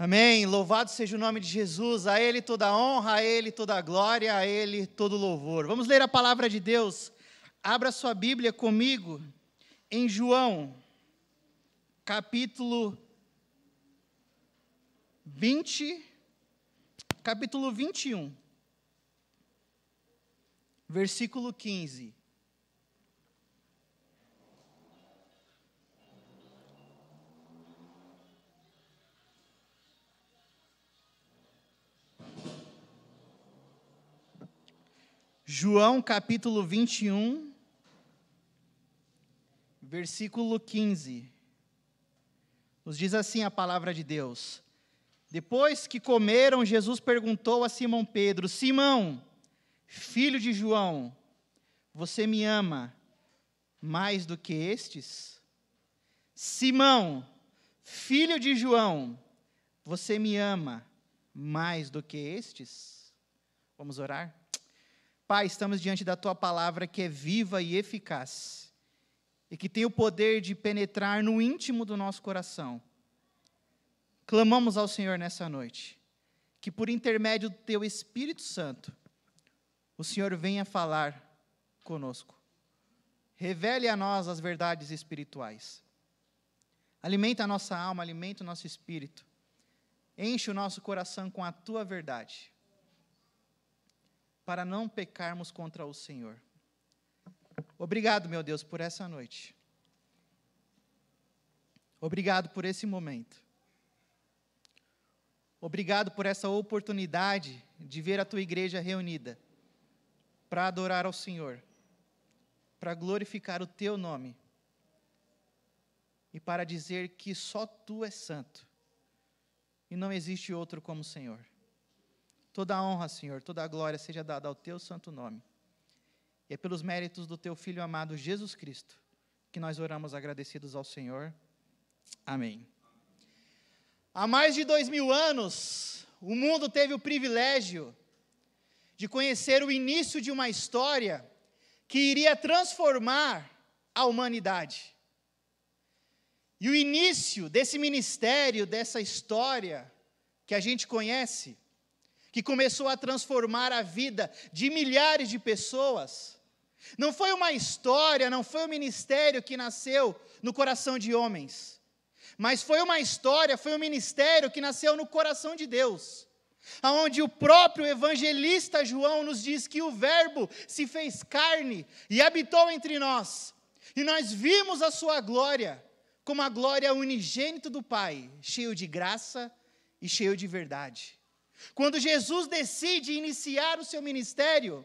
Amém. Louvado seja o nome de Jesus. A Ele toda a honra, a Ele toda a glória, a Ele todo o louvor. Vamos ler a palavra de Deus. Abra sua Bíblia comigo em João, capítulo 21, versículo 15. João capítulo 21, versículo 15, nos diz assim a palavra de Deus: Depois que comeram, Jesus perguntou a Simão Pedro: Simão, filho de João, você me ama mais do que estes? Simão, filho de João, você me ama mais do que estes? Vamos orar? Pai, estamos diante da Tua palavra que é viva e eficaz, e que tem o poder de penetrar no íntimo do nosso coração. Clamamos ao Senhor nessa noite, que por intermédio do Teu Espírito Santo, o Senhor venha falar conosco. Revele a nós as verdades espirituais. Alimenta a nossa alma, alimenta o nosso espírito. Enche o nosso coração com a Tua verdade, para não pecarmos contra o Senhor. Obrigado, meu Deus, por essa noite. Obrigado por esse momento. Obrigado por essa oportunidade de ver a Tua igreja reunida para adorar ao Senhor, para glorificar o Teu nome e para dizer que só Tu és santo e não existe outro como o Senhor. Toda a honra, Senhor, toda a glória seja dada ao Teu santo nome. E é pelos méritos do Teu Filho amado Jesus Cristo que nós oramos agradecidos ao Senhor. Amém. Há mais de 2000 anos, o mundo teve o privilégio de conhecer o início de uma história que iria transformar a humanidade. E o início desse ministério, dessa história que a gente conhece, que começou a transformar a vida de milhares de pessoas, não foi uma história, não foi um ministério que nasceu no coração de homens, mas foi uma história, foi um ministério que nasceu no coração de Deus, onde o próprio evangelista João nos diz que o Verbo se fez carne e habitou entre nós, e nós vimos a sua glória, como a glória unigênita do Pai, cheio de graça e cheio de verdade. Quando Jesus decide iniciar o seu ministério,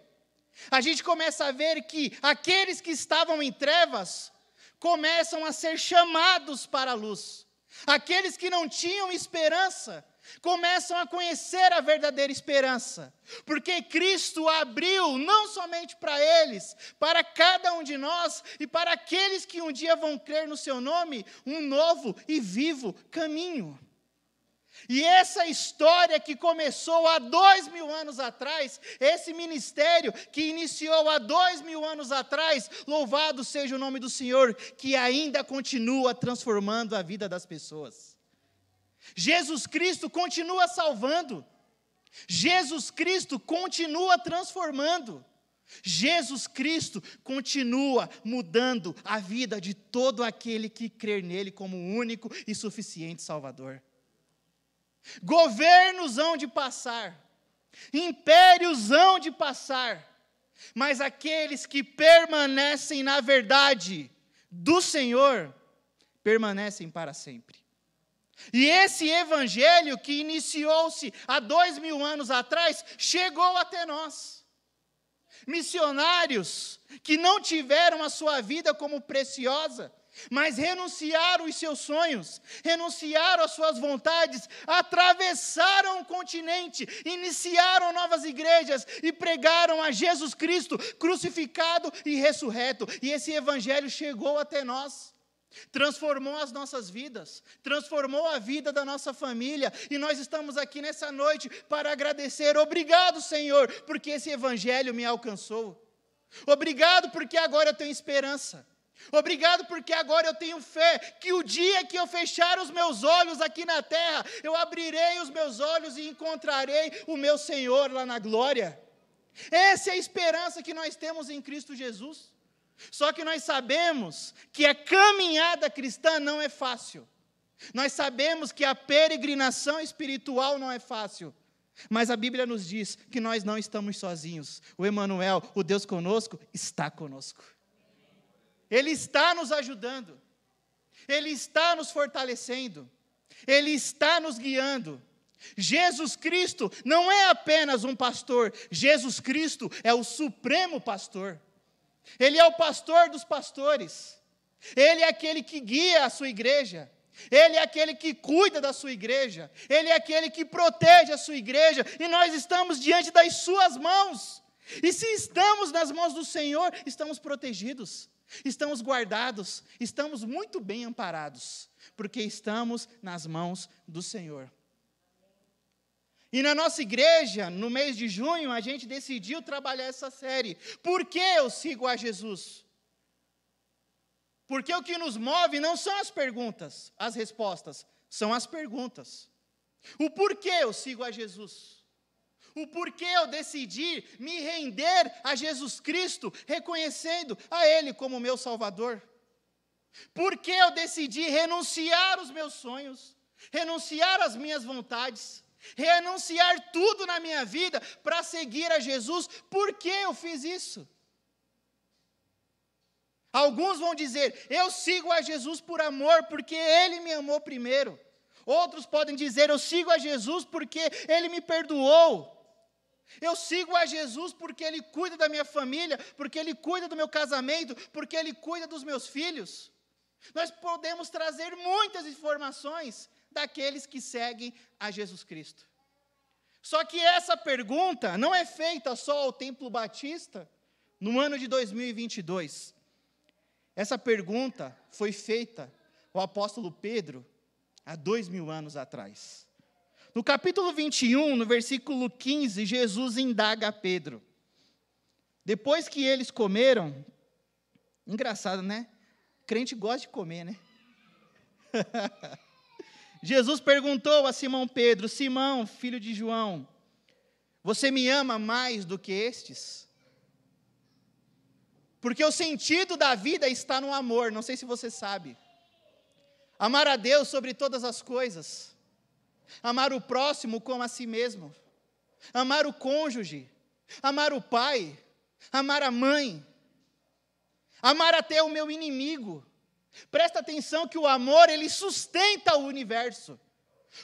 a gente começa a ver que aqueles que estavam em trevas começam a ser chamados para a luz. Aqueles que não tinham esperança começam a conhecer a verdadeira esperança, porque Cristo abriu não somente para eles, para cada um de nós e para aqueles que um dia vão crer no seu nome, um novo e vivo caminho. E essa história que começou há 2000 anos atrás, esse ministério que iniciou há 2000 anos atrás, louvado seja o nome do Senhor, que ainda continua transformando a vida das pessoas. Jesus Cristo continua salvando, Jesus Cristo continua transformando, Jesus Cristo continua mudando a vida de todo aquele que crer nele como o único e suficiente Salvador. Governos hão de passar, impérios hão de passar, mas aqueles que permanecem na verdade do Senhor, permanecem para sempre. E esse evangelho que iniciou-se há 2000 anos atrás, chegou até nós. Missionários que não tiveram a sua vida como preciosa, mas renunciaram os seus sonhos, renunciaram as suas vontades, atravessaram o continente, iniciaram novas igrejas e pregaram a Jesus Cristo crucificado e ressurreto. E esse evangelho chegou até nós, transformou as nossas vidas, transformou a vida da nossa família, e nós estamos aqui nessa noite para agradecer. Obrigado, Senhor, porque esse evangelho me alcançou. Obrigado porque agora eu tenho esperança. Obrigado porque agora eu tenho fé que o dia que eu fechar os meus olhos aqui na terra, eu abrirei os meus olhos e encontrarei o meu Senhor lá na glória. Essa é a esperança que nós temos em Cristo Jesus. Só que nós sabemos que a caminhada cristã não é fácil. Nós sabemos que a peregrinação espiritual não é fácil. Mas a Bíblia nos diz que nós não estamos sozinhos. O Emanuel, o Deus conosco, está conosco. Ele está nos ajudando. Ele está nos fortalecendo. Ele está nos guiando. Jesus Cristo não é apenas um pastor. Jesus Cristo é o supremo pastor. Ele é o pastor dos pastores. Ele é aquele que guia a sua igreja. Ele é aquele que cuida da sua igreja. Ele é aquele que protege a sua igreja. E nós estamos diante das suas mãos. E se estamos nas mãos do Senhor, estamos protegidos, estamos guardados, estamos muito bem amparados, porque estamos nas mãos do Senhor. E na nossa igreja, no mês de junho, a gente decidiu trabalhar essa série. Por que eu sigo a Jesus? Porque o que nos move não são as perguntas, as respostas, são as perguntas. O porquê eu sigo a Jesus? O porquê eu decidi me render a Jesus Cristo, reconhecendo a Ele como meu Salvador? Por que eu decidi renunciar os meus sonhos, renunciar as minhas vontades, renunciar tudo na minha vida para seguir a Jesus? Por que eu fiz isso? Alguns vão dizer, eu sigo a Jesus por amor, porque Ele me amou primeiro. Outros podem dizer, eu sigo a Jesus porque Ele me perdoou. Eu sigo a Jesus porque Ele cuida da minha família, porque Ele cuida do meu casamento, porque Ele cuida dos meus filhos. Nós podemos trazer muitas informações daqueles que seguem a Jesus Cristo. Só que essa pergunta não é feita só ao Templo Batista no ano de 2022. Essa pergunta foi feita ao apóstolo Pedro há 2000 anos atrás. No capítulo 21, no versículo 15, Jesus indaga a Pedro. Depois que eles comeram, engraçado, né? Crente gosta de comer, né? Jesus perguntou a Simão Pedro, Simão, filho de João, você me ama mais do que estes? Porque o sentido da vida está no amor, não sei se você sabe. Amar a Deus sobre todas as coisas. Amar o próximo como a si mesmo. Amar o cônjuge. Amar o pai. Amar a mãe. Amar até o meu inimigo. Presta atenção que o amor, ele sustenta o universo.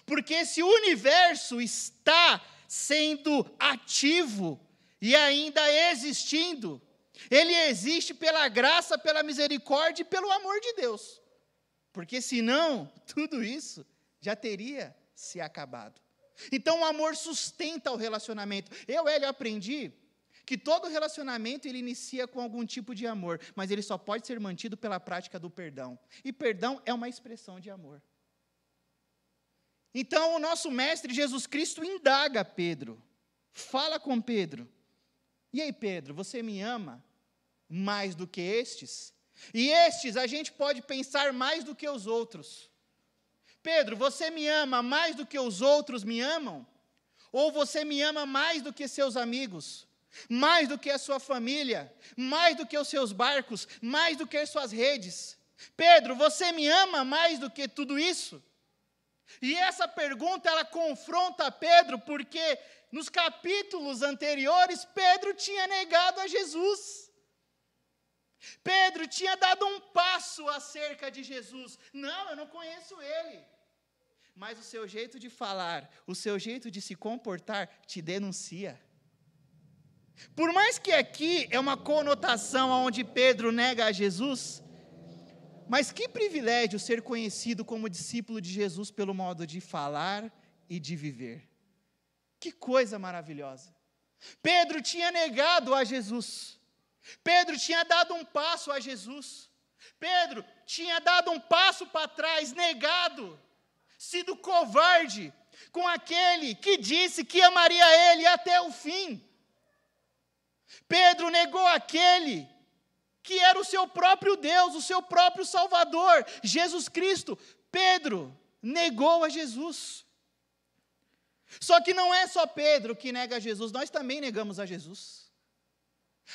Porque se o universo está sendo ativo e ainda existindo, ele existe pela graça, pela misericórdia e pelo amor de Deus. Porque senão, tudo isso já teria se acabado. Então o amor sustenta o relacionamento. Eu aprendi que todo relacionamento ele inicia com algum tipo de amor, mas ele só pode ser mantido pela prática do perdão. E perdão é uma expressão de amor. Então o nosso mestre Jesus Cristo indaga Pedro. Fala com Pedro. E aí, Pedro, você me ama mais do que estes? E estes a gente pode pensar mais do que os outros. Pedro, você me ama mais do que os outros me amam? Ou você me ama mais do que seus amigos? Mais do que a sua família? Mais do que os seus barcos? Mais do que as suas redes? Pedro, você me ama mais do que tudo isso? E essa pergunta, ela confronta Pedro, porque nos capítulos anteriores, Pedro tinha negado a Jesus. Pedro tinha dado um passo acerca de Jesus. Não, eu não conheço ele. Mas o seu jeito de falar, o seu jeito de se comportar, te denuncia. Por mais que aqui é uma conotação onde Pedro nega a Jesus, mas que privilégio ser conhecido como discípulo de Jesus pelo modo de falar e de viver. Que coisa maravilhosa. Pedro tinha negado a Jesus. Pedro tinha dado um passo a Jesus. Pedro tinha dado um passo para trás, negado, sido covarde com aquele que disse que amaria ele até o fim. Pedro negou aquele que era o seu próprio Deus, o seu próprio Salvador, Jesus Cristo. Pedro negou a Jesus. Só que não é só Pedro que nega a Jesus, nós também negamos a Jesus.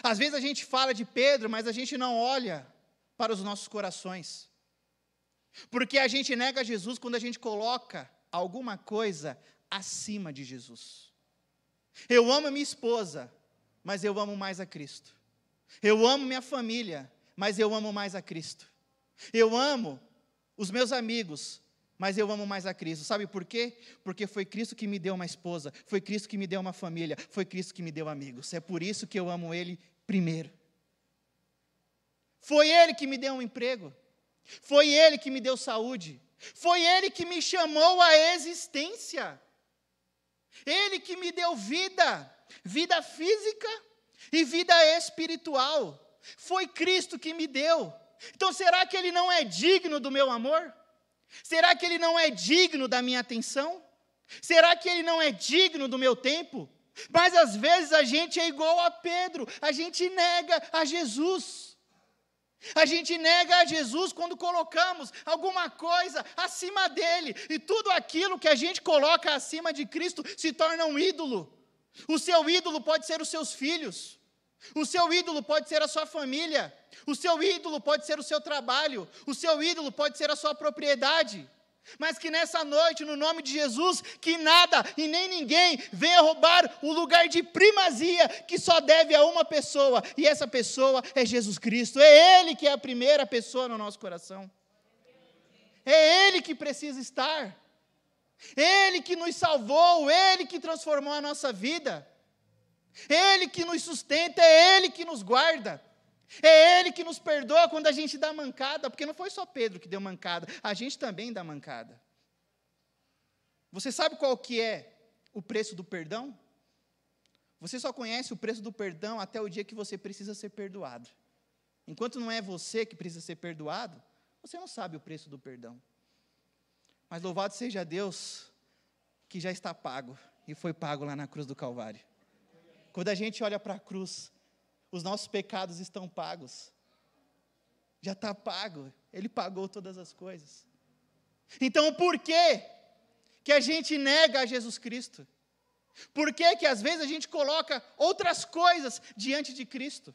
Às vezes a gente fala de Pedro, mas a gente não olha para os nossos corações. Porque a gente nega Jesus quando a gente coloca alguma coisa acima de Jesus. Eu amo a minha esposa, mas eu amo mais a Cristo. Eu amo minha família, mas eu amo mais a Cristo. Eu amo os meus amigos, mas eu amo mais a Cristo. Sabe por quê? Porque foi Cristo que me deu uma esposa, foi Cristo que me deu uma família, foi Cristo que me deu amigos. É por isso que eu amo Ele primeiro. Foi Ele que me deu um emprego, foi Ele que me deu saúde, foi Ele que me chamou à existência, Ele que me deu vida, vida física e vida espiritual. Foi Cristo que me deu. Então será que Ele não é digno do meu amor? Será que Ele não é digno da minha atenção? Será que Ele não é digno do meu tempo? Mas às vezes a gente é igual a Pedro, a gente nega a Jesus. A gente nega a Jesus quando colocamos alguma coisa acima dele, e tudo aquilo que a gente coloca acima de Cristo se torna um ídolo. O seu ídolo pode ser os seus filhos, o seu ídolo pode ser a sua família, o seu ídolo pode ser o seu trabalho, o seu ídolo pode ser a sua propriedade. Mas que nessa noite, no nome de Jesus, que nada e nem ninguém venha roubar o lugar de primazia que só deve a uma pessoa, e essa pessoa é Jesus Cristo. É Ele que é a primeira pessoa no nosso coração. É Ele que precisa estar. Ele que nos salvou, Ele que transformou a nossa vida. Ele que nos sustenta, é Ele que nos guarda. É Ele que nos perdoa quando a gente dá mancada, porque não foi só Pedro que deu mancada, a gente também dá mancada. Você sabe qual que é o preço do perdão? Você só conhece o preço do perdão até o dia que você precisa ser perdoado. Enquanto não é você que precisa ser perdoado, você não sabe o preço do perdão. Mas louvado seja Deus, que já está pago, e foi pago lá na cruz do Calvário. Quando a gente olha para a cruz, os nossos pecados estão pagos. Já está pago. Ele pagou todas as coisas. Então, por que a gente nega a Jesus Cristo? Por que às vezes a gente coloca outras coisas diante de Cristo?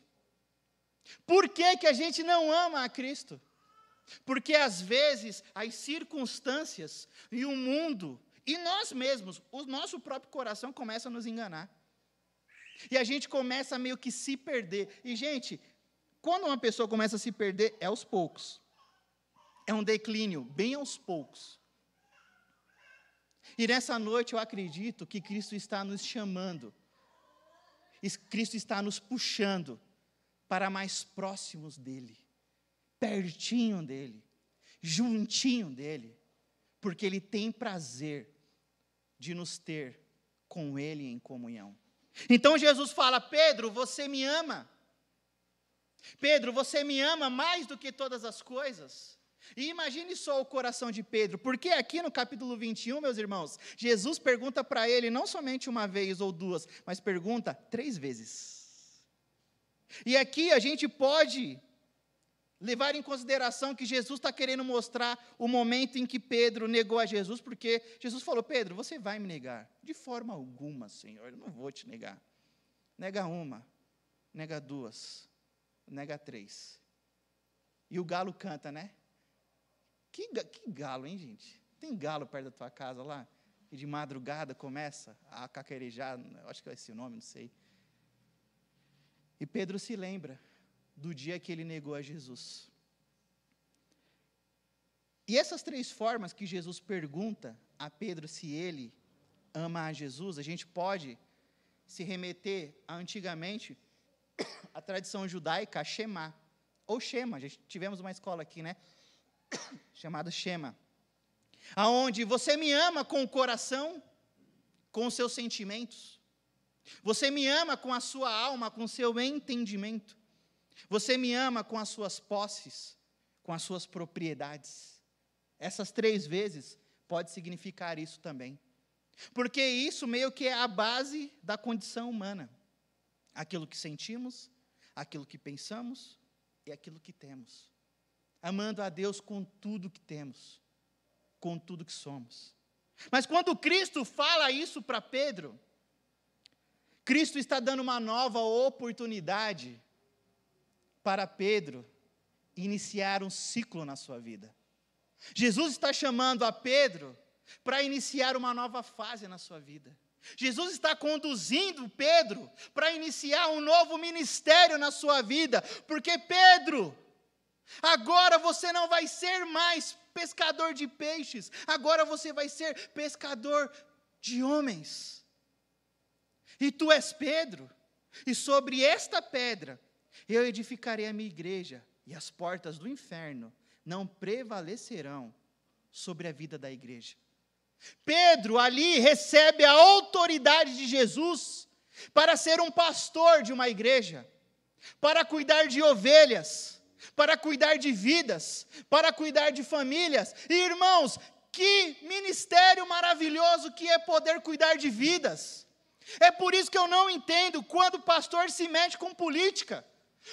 Por que a gente não ama a Cristo? Porque às vezes as circunstâncias e o mundo, e nós mesmos, o nosso próprio coração começa a nos enganar. E a gente começa a meio que se perder. E, gente, quando uma pessoa começa a se perder, é aos poucos. É um declínio, bem aos poucos. E nessa noite eu acredito que Cristo está nos chamando. Cristo está nos puxando para mais próximos dEle. Pertinho dEle. Juntinho dEle. Porque Ele tem prazer de nos ter com Ele em comunhão. Então Jesus fala: Pedro, você me ama. Pedro, você me ama mais do que todas as coisas. E imagine só o coração de Pedro, porque aqui no capítulo 21, meus irmãos, Jesus pergunta para ele não somente uma vez ou duas, mas pergunta 3 vezes. E aqui a gente pode levar em consideração que Jesus está querendo mostrar o momento em que Pedro negou a Jesus, porque Jesus falou: Pedro, você vai me negar? De forma alguma, Senhor, eu não vou te negar. Nega 1, nega 2, nega 3. E o galo canta, né? Que galo, hein, gente? Tem galo perto da tua casa lá? Que de madrugada começa a cacarejar, acho que é esse o nome, não sei. E Pedro se lembra do dia que ele negou a Jesus. E essas 3 formas que Jesus pergunta a Pedro se ele ama a Jesus, a gente pode se remeter a antigamente a tradição judaica, a Shema, ou Shema, já tivemos uma escola aqui, né, chamada Shema, aonde você me ama com o coração, com os seus sentimentos, você me ama com a sua alma, com o seu entendimento, você me ama com as suas posses, com as suas propriedades. Essas 3 vezes pode significar isso também. Porque isso meio que é a base da condição humana. Aquilo que sentimos, aquilo que pensamos e aquilo que temos, amando a Deus com tudo que temos, com tudo que somos. Mas quando Cristo fala isso para Pedro, Cristo está dando uma nova oportunidade para Pedro iniciar um ciclo na sua vida. Jesus está chamando a Pedro para iniciar uma nova fase na sua vida. Jesus está conduzindo Pedro para iniciar um novo ministério na sua vida, porque Pedro, agora você não vai ser mais pescador de peixes, agora você vai ser pescador de homens. E tu és Pedro, e sobre esta pedra eu edificarei a minha igreja, e as portas do inferno não prevalecerão sobre a vida da igreja. Pedro ali recebe a autoridade de Jesus para ser um pastor de uma igreja, para cuidar de ovelhas, para cuidar de vidas, para cuidar de famílias. E irmãos, que ministério maravilhoso que é poder cuidar de vidas. É por isso que eu não entendo quando o pastor se mete com política.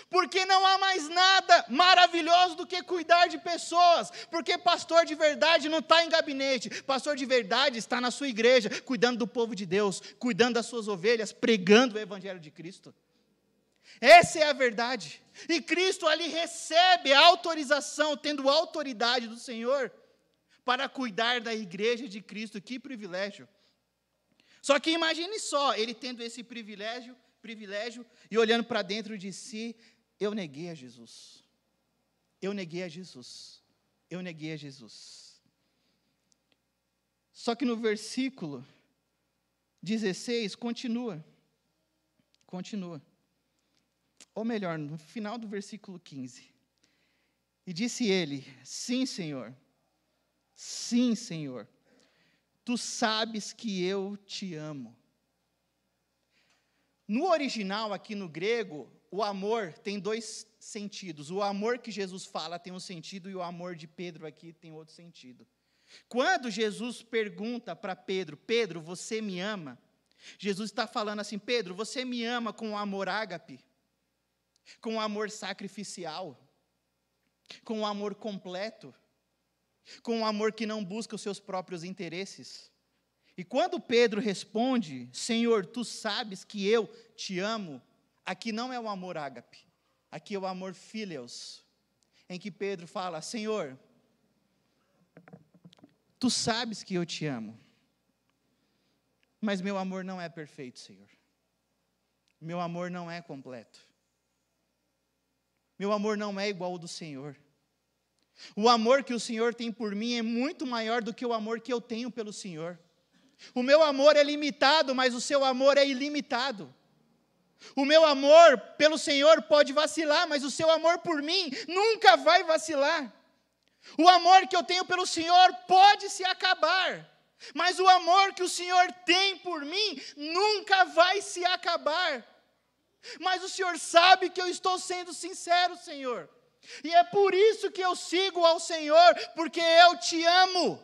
Porque não há mais nada maravilhoso do que cuidar de pessoas, porque pastor de verdade não está em gabinete, pastor de verdade está na sua igreja, cuidando do povo de Deus, cuidando das suas ovelhas, pregando o evangelho de Cristo. Essa é a verdade, e Cristo ali recebe a autorização, tendo autoridade do Senhor, para cuidar da igreja de Cristo. Que privilégio! Só que imagine só, ele tendo esse privilégio, e olhando para dentro de si, eu neguei a Jesus, eu neguei a Jesus, eu neguei a Jesus. Só que no versículo 16, continua, ou melhor, no final do versículo 15, e disse ele, sim, Senhor, tu sabes que eu te amo. No original, aqui no grego, o amor tem dois sentidos. O amor que Jesus fala tem um sentido e o amor de Pedro aqui tem outro sentido. Quando Jesus pergunta para Pedro, Pedro, você me ama? Jesus está falando assim, Pedro, você me ama com o amor ágape, com o amor sacrificial, com o amor completo, com o amor que não busca os seus próprios interesses. E quando Pedro responde, Senhor, tu sabes que eu te amo, aqui não é o amor ágape, aqui é o amor phileos, em que Pedro fala, Senhor, tu sabes que eu te amo, mas meu amor não é perfeito, Senhor. Meu amor não é completo. Meu amor não é igual ao do Senhor. O amor que o Senhor tem por mim é muito maior do que o amor que eu tenho pelo Senhor. O meu amor é limitado, mas o seu amor é ilimitado. O meu amor pelo Senhor pode vacilar, mas o seu amor por mim nunca vai vacilar. O amor que eu tenho pelo Senhor pode se acabar, mas o amor que o Senhor tem por mim nunca vai se acabar. Mas o Senhor sabe que eu estou sendo sincero, Senhor. E é por isso que eu sigo ao Senhor, porque eu te amo.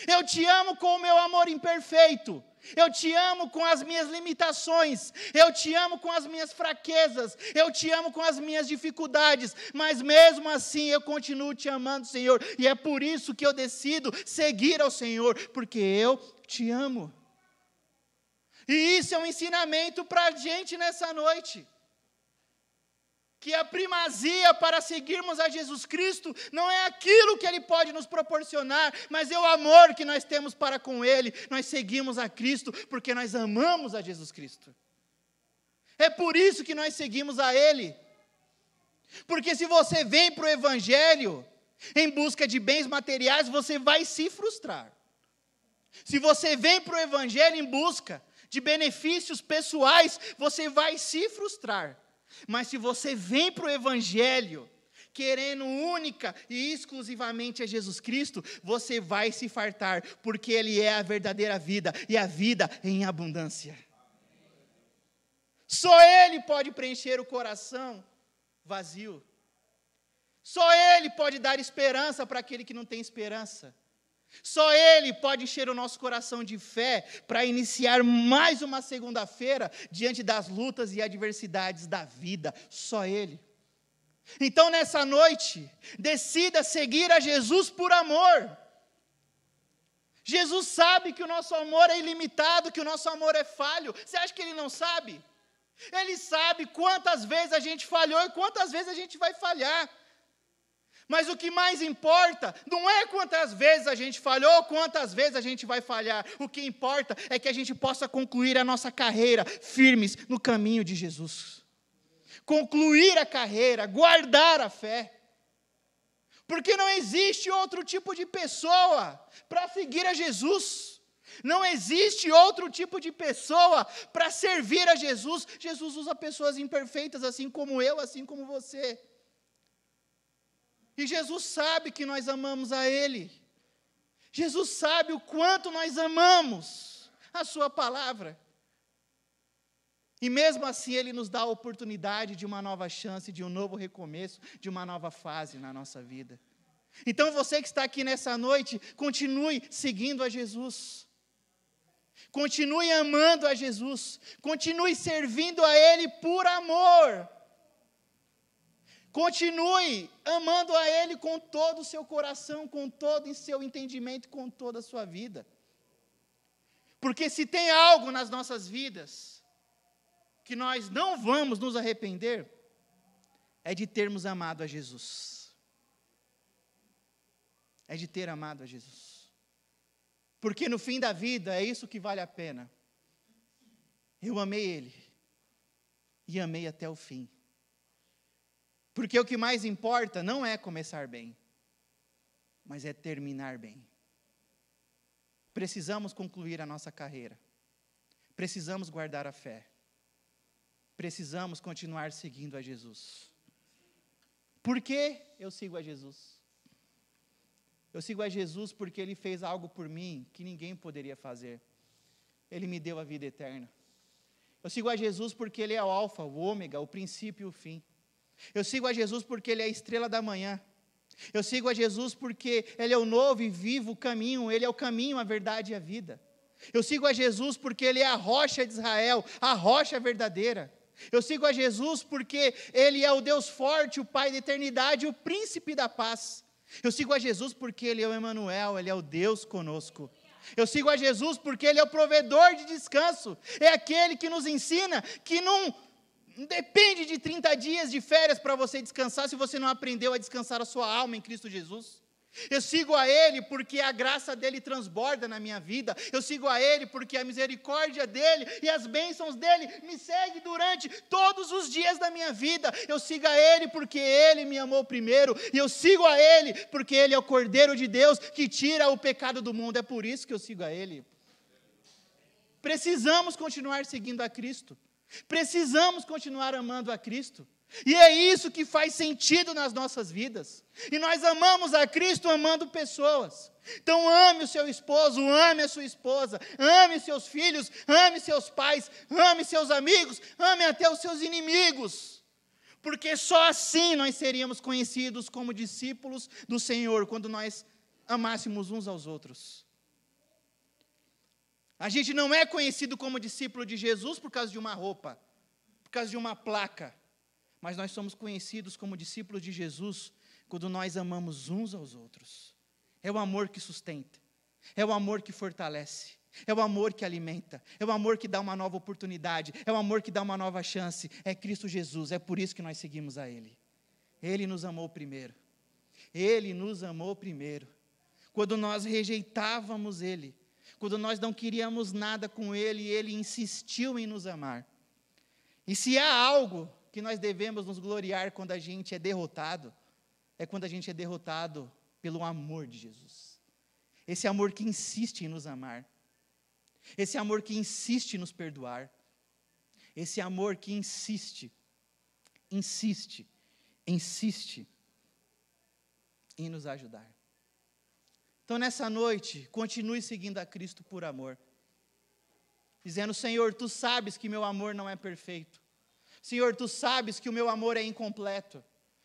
Eu te amo com o meu amor imperfeito, eu te amo com as minhas limitações, eu te amo com as minhas fraquezas, eu te amo com as minhas dificuldades, mas mesmo assim eu continuo te amando, Senhor, e é por isso que eu decido seguir ao Senhor, porque eu te amo. E isso é um ensinamento para a gente nessa noite. Que a primazia para seguirmos a Jesus Cristo não é aquilo que Ele pode nos proporcionar, mas é o amor que nós temos para com Ele. Nós seguimos a Cristo porque nós amamos a Jesus Cristo. É por isso que nós seguimos a Ele. Porque se você vem para o Evangelho em busca de bens materiais, você vai se frustrar. Se você vem para o Evangelho em busca de benefícios pessoais, você vai se frustrar. Mas se você vem para o Evangelho, querendo única e exclusivamente a Jesus Cristo, você vai se fartar, porque Ele é a verdadeira vida, e a vida em abundância. Só Ele pode preencher o coração vazio. Só Ele pode dar esperança para aquele que não tem esperança. Só Ele pode encher o nosso coração de fé para iniciar mais uma segunda-feira diante das lutas e adversidades da vida. Só Ele. Então, nessa noite, decida seguir a Jesus por amor. Jesus sabe que o nosso amor é ilimitado, que o nosso amor é falho. Você acha que Ele não sabe? Ele sabe quantas vezes a gente falhou e quantas vezes a gente vai falhar. Mas o que mais importa não é quantas vezes a gente falhou ou quantas vezes a gente vai falhar. O que importa é que a gente possa concluir a nossa carreira firmes no caminho de Jesus. Concluir a carreira, guardar a fé. Porque não existe outro tipo de pessoa para seguir a Jesus. Não existe outro tipo de pessoa para servir a Jesus. Jesus usa pessoas imperfeitas, assim como eu, assim como você. E Jesus sabe que nós amamos a Ele. Jesus sabe o quanto nós amamos a Sua palavra. E mesmo assim Ele nos dá a oportunidade de uma nova chance, de um novo recomeço, de uma nova fase na nossa vida. Então você que está aqui nessa noite, continue seguindo a Jesus. Continue amando a Jesus. Continue servindo a Ele por amor. Continue amando a Ele com todo o seu coração, com todo o seu entendimento, com toda a sua vida. Porque se tem algo nas nossas vidas que nós não vamos nos arrepender, é de termos amado a Jesus. É de ter amado a Jesus. Porque no fim da vida é isso que vale a pena. Eu amei Ele. E amei até o fim. Porque o que mais importa não é começar bem, mas é terminar bem. Precisamos concluir a nossa carreira. Precisamos guardar a fé. Precisamos continuar seguindo a Jesus. Por que eu sigo a Jesus? Eu sigo a Jesus porque Ele fez algo por mim que ninguém poderia fazer. Ele me deu a vida eterna. Eu sigo a Jesus porque Ele é o alfa, o ômega, o princípio e o fim. Eu sigo a Jesus porque Ele é a estrela da manhã. Eu sigo a Jesus porque Ele é o novo e vivo caminho. Ele é o caminho, a verdade e a vida. Eu sigo a Jesus porque Ele é a rocha de Israel, a rocha verdadeira. Eu sigo a Jesus porque Ele é o Deus forte, o Pai da eternidade, o príncipe da paz. Eu sigo a Jesus porque Ele é o Emanuel, Ele é o Deus conosco. Eu sigo a Jesus porque Ele é o provedor de descanso. É aquele que nos ensina que não depende de 30 dias de férias para você descansar se você não aprendeu a descansar a sua alma em Cristo Jesus. Eu sigo a Ele porque a graça dEle transborda na minha vida. Eu sigo a Ele porque a misericórdia dEle e as bênçãos dEle me seguem durante todos os dias da minha vida. Eu sigo a Ele porque Ele me amou primeiro. E eu sigo a Ele porque Ele é o Cordeiro de Deus que tira o pecado do mundo. É por isso que eu sigo a Ele. Precisamos continuar seguindo a Cristo. Precisamos continuar amando a Cristo. E é isso que faz sentido nas nossas vidas. E nós amamos a Cristo amando pessoas. Então ame o seu esposo, ame a sua esposa, ame seus filhos, ame seus pais, ame seus amigos, ame até os seus inimigos. Porque só assim nós seríamos conhecidos como discípulos do Senhor, quando nós amássemos uns aos outros. A gente não é conhecido como discípulo de Jesus por causa de uma roupa, por causa de uma placa. Mas nós somos conhecidos como discípulos de Jesus quando nós amamos uns aos outros. É o amor que sustenta, é o amor que fortalece, é o amor que alimenta, é o amor que dá uma nova oportunidade, é o amor que dá uma nova chance. É Cristo Jesus, é por isso que nós seguimos a Ele. Ele nos amou primeiro. Ele nos amou primeiro. Quando nós rejeitávamos Ele, quando nós não queríamos nada com Ele, Ele insistiu em nos amar. E se há algo que nós devemos nos gloriar quando a gente é derrotado, é quando a gente é derrotado pelo amor de Jesus. Esse amor que insiste em nos amar. Esse amor que insiste em nos perdoar. Esse amor que insiste em nos ajudar. Então, nessa noite, continue seguindo a Cristo por amor. Dizendo, Senhor, Tu sabes que meu amor não é perfeito. Senhor, Tu sabes que o meu amor é incompleto.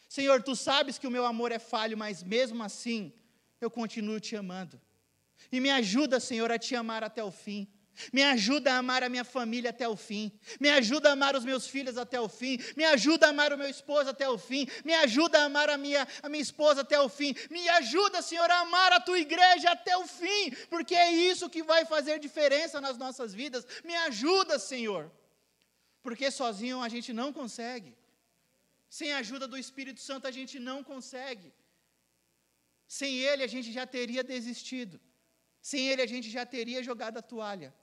Senhor, Tu sabes que o meu amor é falho, mas mesmo assim, eu continuo Te amando. E me ajuda, Senhor, a Te amar até o fim. Me ajuda a amar a minha família até o fim. Me ajuda a amar os meus filhos até o fim. Me ajuda a amar o meu esposo até o fim. Me ajuda a amar a minha esposa até o fim. Me ajuda, Senhor, a amar a tua igreja até o fim, porque é isso que vai fazer diferença nas nossas vidas. Me ajuda, Senhor, porque sozinho a gente não consegue. Sem a ajuda do Espírito Santo a gente não consegue. Sem Ele a gente já teria desistido. Sem Ele a gente já teria jogado a toalha.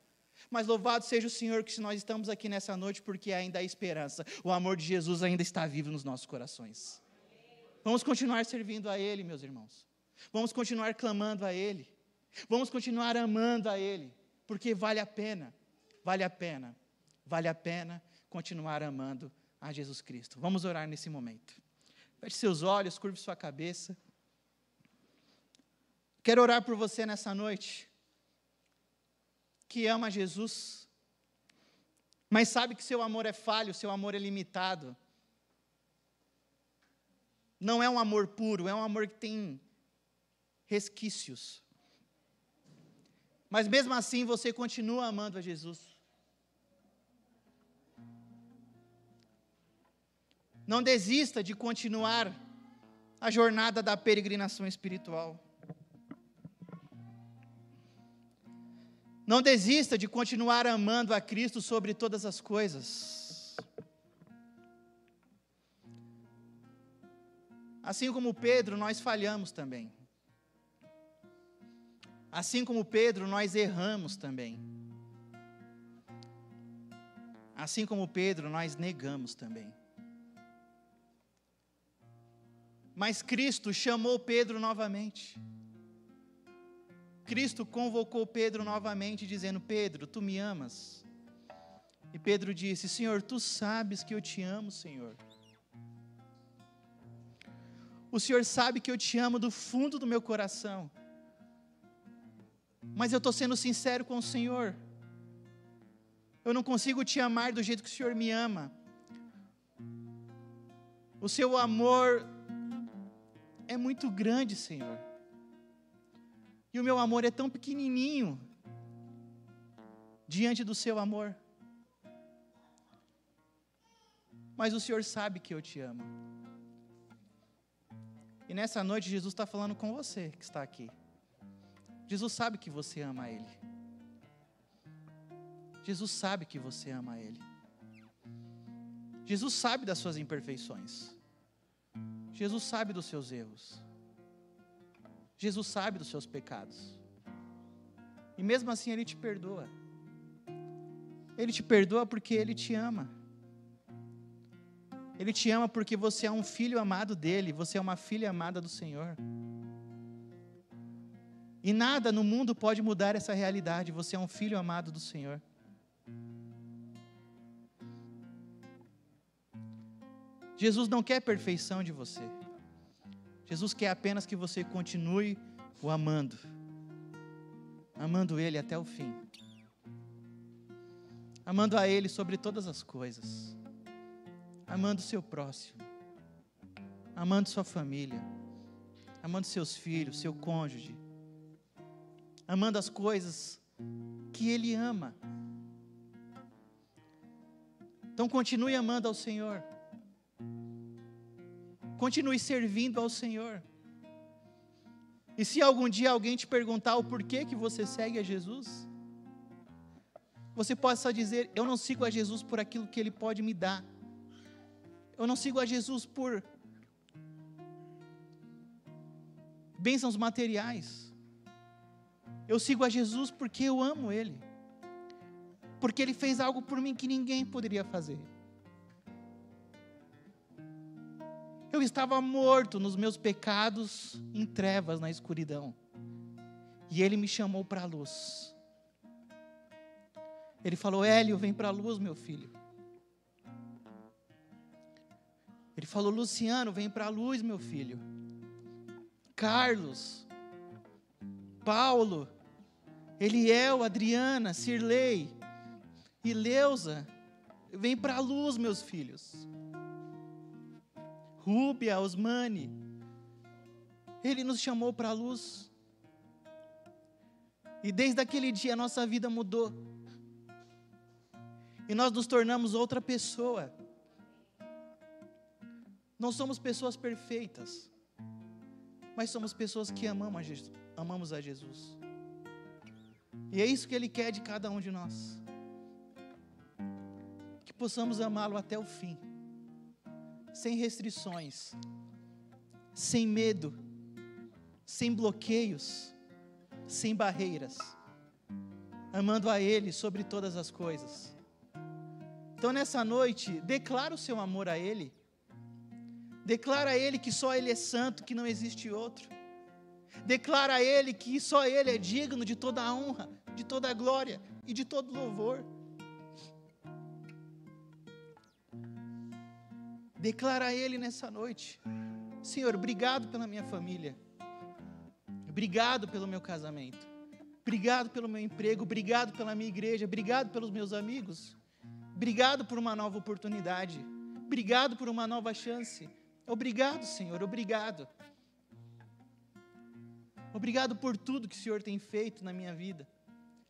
Mas louvado seja o Senhor que nós estamos aqui nessa noite, porque ainda há esperança. O amor de Jesus ainda está vivo nos nossos corações. Vamos continuar servindo a Ele, meus irmãos. Vamos continuar clamando a Ele. Vamos continuar amando a Ele, porque vale a pena continuar amando a Jesus Cristo. Vamos orar nesse momento. Feche seus olhos, curve sua cabeça. Quero orar por você nessa noite, que ama Jesus, mas sabe que seu amor é falho, seu amor é limitado. Não é um amor puro, é um amor que tem resquícios. Mas mesmo assim você continua amando a Jesus. Não desista de continuar a jornada da peregrinação espiritual. Não desista de continuar amando a Cristo sobre todas as coisas. Assim como Pedro, nós falhamos também. Assim como Pedro, nós erramos também. Assim como Pedro, nós negamos também. Mas Cristo chamou Pedro novamente. Cristo convocou Pedro novamente, dizendo: Pedro, tu me amas? E Pedro disse: Senhor, tu sabes que eu te amo, Senhor. O Senhor sabe que eu te amo do fundo do meu coração. Mas eu estou sendo sincero com o Senhor. Eu não consigo te amar do jeito que o Senhor me ama. O seu amor é muito grande, Senhor. E o meu amor é tão pequenininho diante do seu amor. Mas o Senhor sabe que eu te amo. E nessa noite Jesus está falando com você que está aqui. Jesus sabe que você ama Ele. Jesus sabe que você ama Ele. Jesus sabe das suas imperfeições. Jesus sabe dos seus erros. Jesus sabe dos seus pecados. E mesmo assim Ele te perdoa. Ele te perdoa porque Ele te ama. Ele te ama porque você é um filho amado dEle. Você é uma filha amada do Senhor. E nada no mundo pode mudar essa realidade. Você é um filho amado do Senhor. Jesus não quer perfeição de você. Jesus quer apenas que você continue o amando. Amando Ele até o fim. Amando a Ele sobre todas as coisas. Amando o seu próximo. Amando sua família. Amando seus filhos, seu cônjuge. Amando as coisas que Ele ama. Então continue amando ao Senhor. Continue servindo ao Senhor. E se algum dia alguém te perguntar o porquê que você segue a Jesus, você pode só dizer: eu não sigo a Jesus por aquilo que Ele pode me dar. Eu não sigo a Jesus por bênçãos materiais. Eu sigo a Jesus porque eu amo Ele. Porque Ele fez algo por mim que ninguém poderia fazer. Eu estava morto nos meus pecados, em trevas, na escuridão. E Ele me chamou para a luz. Ele falou: Hélio, vem para a luz, meu filho. Ele falou: Luciano, vem para a luz, meu filho. Carlos, Paulo, Eliel, Adriana, Cirlei e Leusa, vem para a luz, meus filhos. Rúbia, Osmane, Ele nos chamou para a luz. E desde aquele dia a nossa vida mudou. e nós nos tornamos outra pessoa. Não somos pessoas perfeitas, mas somos pessoas que amamos a Jesus. E é isso que Ele quer de cada um de nós. Que possamos amá-lo até o fim, sem restrições, sem medo, sem bloqueios, sem barreiras, amando a Ele sobre todas as coisas. Então nessa noite, declara o seu amor a Ele, declara a Ele que só Ele é santo, que não existe outro, declara a Ele que só Ele é digno de toda a honra, de toda a glória e de todo louvor. Declara a Ele nessa noite: Senhor, obrigado pela minha família, obrigado pelo meu casamento, obrigado pelo meu emprego, obrigado pela minha igreja, obrigado pelos meus amigos, obrigado por uma nova oportunidade, obrigado por uma nova chance. Obrigado, Senhor, obrigado. Obrigado por tudo que o Senhor tem feito na minha vida.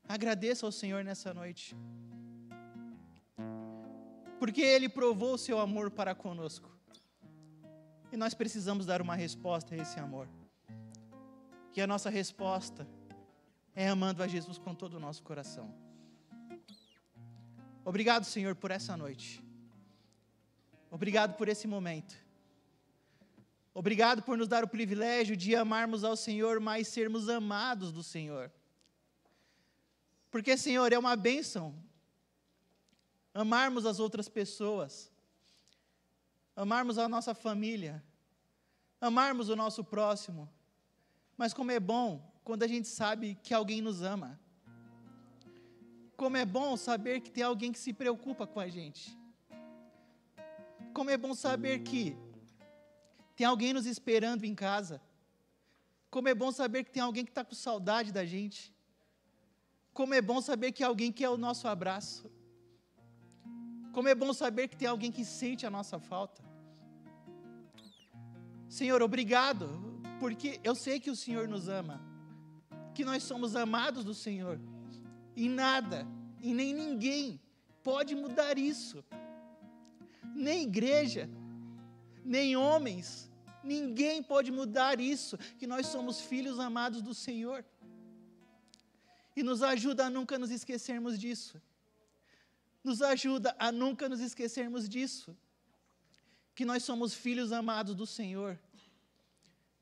Agradeça ao Senhor nessa noite, porque Ele provou o seu amor para conosco, e nós precisamos dar uma resposta a esse amor, que a nossa resposta é amando a Jesus com todo o nosso coração. Obrigado, Senhor, por essa noite, obrigado por esse momento, obrigado por nos dar o privilégio de amarmos ao Senhor, mas sermos amados do Senhor, porque, Senhor, é uma bênção amarmos as outras pessoas, amarmos a nossa família, amarmos o nosso próximo, mas como é bom quando a gente sabe que alguém nos ama, como é bom saber que tem alguém que se preocupa com a gente, como é bom saber que tem alguém nos esperando em casa, como é bom saber que tem alguém que está com saudade da gente, como é bom saber que alguém quer o nosso abraço, como é bom saber que tem alguém que sente a nossa falta. Senhor, obrigado, porque eu sei que o Senhor nos ama, que nós somos amados do Senhor, e nada, e nem ninguém pode mudar isso, nem igreja, nem homens, ninguém pode mudar isso, que nós somos filhos amados do Senhor, e nos ajuda a nunca nos esquecermos disso. Nos ajuda a nunca nos esquecermos disso, que nós somos filhos amados do Senhor,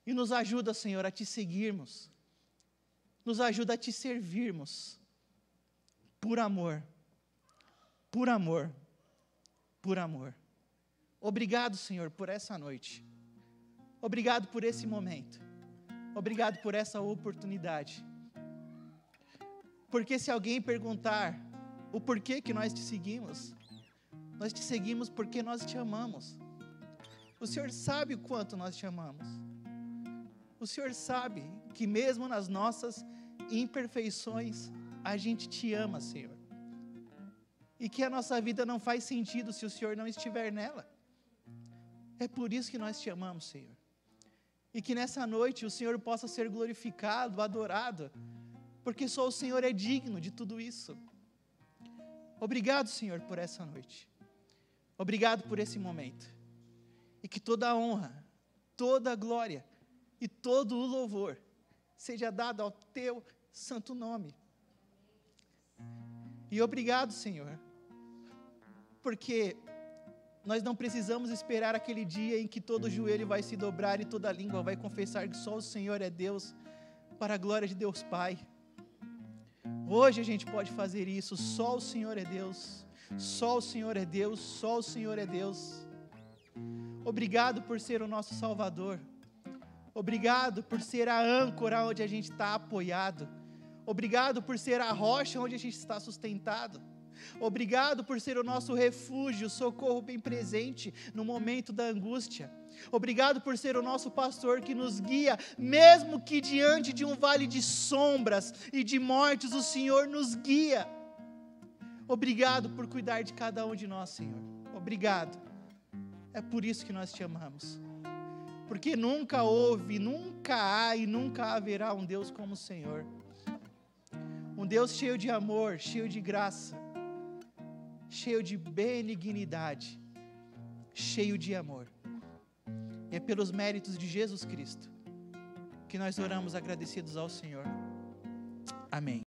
e nos ajuda, Senhor, a te seguirmos, nos ajuda a te servirmos, por amor, por amor, por amor. Obrigado, Senhor, por essa noite, obrigado por esse momento, obrigado por essa oportunidade, porque se alguém perguntar o porquê que nós te seguimos porque nós te amamos. O Senhor sabe o quanto nós te amamos. O Senhor sabe que mesmo nas nossas imperfeições, a gente te ama, Senhor. E que a nossa vida não faz sentido se o Senhor não estiver nela. É por isso que nós te amamos, Senhor. E que nessa noite o Senhor possa ser glorificado, adorado, porque só o Senhor é digno de tudo isso. Obrigado, Senhor, por essa noite. Obrigado por esse momento. E que toda a honra, toda a glória e todo o louvor seja dado ao teu santo nome. E obrigado, Senhor, porque nós não precisamos esperar aquele dia em que todo joelho vai se dobrar e toda língua vai confessar que só o Senhor é Deus, para a glória de Deus Pai. Hoje a gente pode fazer isso, só o Senhor é Deus, só o Senhor é Deus, só o Senhor é Deus. Obrigado por ser o nosso Salvador, obrigado por ser a âncora onde a gente está apoiado, obrigado por ser a rocha onde a gente está sustentado, obrigado por ser o nosso refúgio, socorro bem presente no momento da angústia. Obrigado por ser o nosso pastor que nos guia, mesmo que diante de um vale de sombras e de mortes, o Senhor nos guia. Obrigado por cuidar de cada um de nós, Senhor. Obrigado. É por isso que nós te amamos. Porque nunca houve, nunca há e nunca haverá um Deus como o Senhor. Um Deus cheio de amor, cheio de graça. cheio de benignidade, cheio de amor. E é pelos méritos de Jesus Cristo que nós oramos agradecidos ao Senhor. Amém.